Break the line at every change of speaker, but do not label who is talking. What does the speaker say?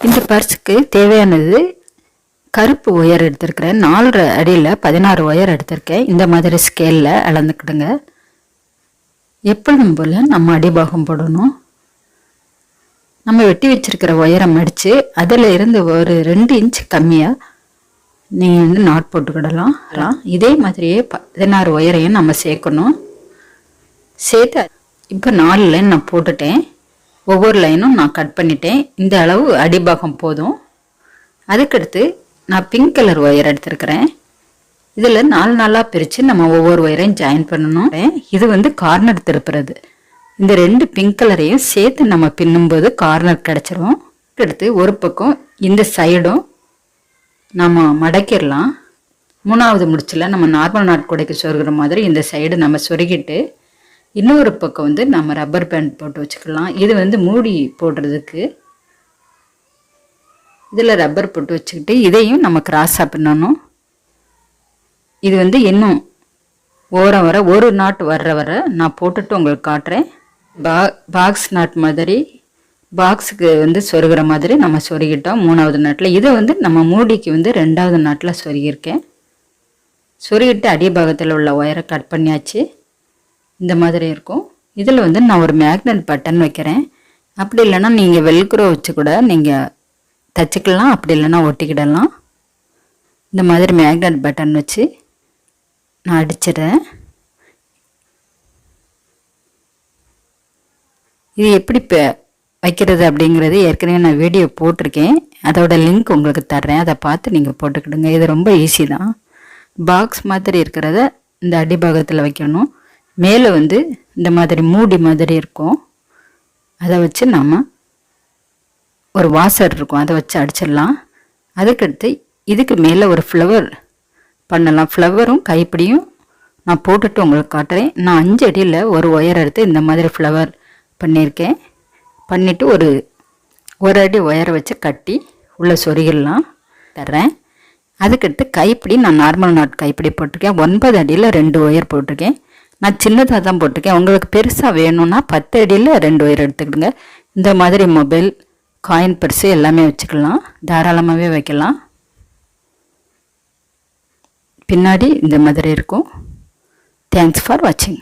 இந்த பர்ஸுக்கு தேவையானது கருப்பு ஒயர் எடுத்திருக்கிறேன். 4.5 அடியில் 16 ஒயர் எடுத்திருக்கேன். இந்த மாதிரி ஸ்கேலில் அளந்துக்கிடுங்க. எப்பொழுதும் போல் நம்ம அடிபாகம் போடணும். நம்ம வெட்டி வச்சிருக்கிற ஒயரை மடித்து அதில் இருந்து ஒரு 2 இன்ச் கம்மியாக நீங்கள் நாட் போட்டுக்கிடலாம். இதே மாதிரியே 16 ஒயரையும் நம்ம சேர்க்கணும். சேர்த்து இப்போ 4 லைன் நான் போட்டுட்டேன். ஒவ்வொரு லைனும் நான் கட் பண்ணிட்டேன். இந்த அளவு அடிபாகம் போதும். அதுக்கடுத்து நான் பிங்க் கலர் ஒயர் எடுத்துருக்கிறேன். இதில் 4 நாளாக பிரித்து நம்ம ஒவ்வொரு ஒயரையும் ஜாயின் பண்ணணும். இது கார்னர் திருப்புறது. இந்த 2 பிங்க் கலரையும் சேர்த்து நம்ம பின்னும்போது கார்னர் கிடச்சிரும். அடுத்து ஒரு பக்கம் இந்த சைடும் நம்ம மடக்கிடலாம். 3வது முடிச்சில் நம்ம நார்மல் நாட் கூடைக்கு சொருகிற மாதிரி இந்த சைடு நம்ம சொருகிட்டு இன்னொரு பக்கம் நம்ம ரப்பர் பேண்ட் போட்டு வச்சுக்கலாம். இது மூடி போடுறதுக்கு இதில் ரப்பர் போட்டு வச்சுக்கிட்டு இதையும் நம்ம கிராஸாக பின்னணும். இது இன்னும் ஓரம் வர ஒரு நாட் வர நான் போட்டுட்டு உங்களுக்கு காட்டுறேன். பாக்ஸ் நாட் மாதிரி பாக்ஸுக்கு சொருகிற மாதிரி நம்ம சொருகிட்டோம் 3வது நாட்டில். இதை நம்ம மூடிக்கு 2வது நாட்டில் சொருகியிருக்கேன். சொருகிட்டு அடிபாகத்தில் உள்ள ஒயரை கட் பண்ணியாச்சு. இந்த மாதிரி இருக்கும். இதில் நான் ஒரு மேக்னெட் பட்டன் வைக்கிறேன். அப்படி இல்லைன்னா நீங்கள் வெல்க்ரோ வச்சு கூட நீங்கள் தச்சுக்கலாம். அப்படி இல்லைன்னா ஒட்டிக்கிடலாம். இந்த மாதிரி மேக்னெட் பட்டன் வச்சு நான் அடிச்சிடுறேன். இது எப்படி வைக்கிறது அப்படிங்கிறது ஏற்கனவே நான் வீடியோ போட்டிருக்கேன். அதோட லிங்க் உங்களுக்கு தர்றேன். அதை பார்த்து நீங்கள் போட்டுக்கிடுங்க. இது ரொம்ப ஈஸி தான். பாக்ஸ் மாதிரி இருக்கிறத இந்த அடிபாகத்தில் வைக்கணும். மேலே இந்த மாதிரி மூடி மாதிரி இருக்கும். அதை வச்சு நம்ம ஒரு வாசர் இருக்கும், அதை வச்சு அடிச்சிடலாம். அதுக்கடுத்து இதுக்கு மேலே ஒரு ஃப்ளவர் பண்ணலாம். ஃப்ளவரும் கைப்பிடியும் நான் போட்டுட்டு உங்களுக்கு காட்டுறேன். நான் 5 அடியில் ஒரு ஒயர் எடுத்து இந்த மாதிரி ஃப்ளவர் பண்ணியிருக்கேன். பண்ணிவிட்டு ஒரு அடி ஒயரை வச்சு கட்டி உள்ளே சொருகிடலாம் தர்றேன். அதுக்கடுத்து கைப்பிடி நான் நார்மல் நாட் கைப்பிடி போட்டிருக்கேன். 9 அடியில் 2 ஒயர் போட்டிருக்கேன். நான் சின்னதாக தான் போட்டிருக்கேன். உங்களுக்கு பெருசாக வேணும்னா 10 அடியில் 2 ஒயர் எடுத்துக்கிடுங்க. இந்த மாதிரி மொபைல், காயின் பர்ஸு எல்லாமே வச்சுக்கலாம். தாராளமாகவே வைக்கலாம். பின்னாடி இந்த மாதிரி இருக்கும். தேங்க்ஸ் ஃபார் வாட்சிங்.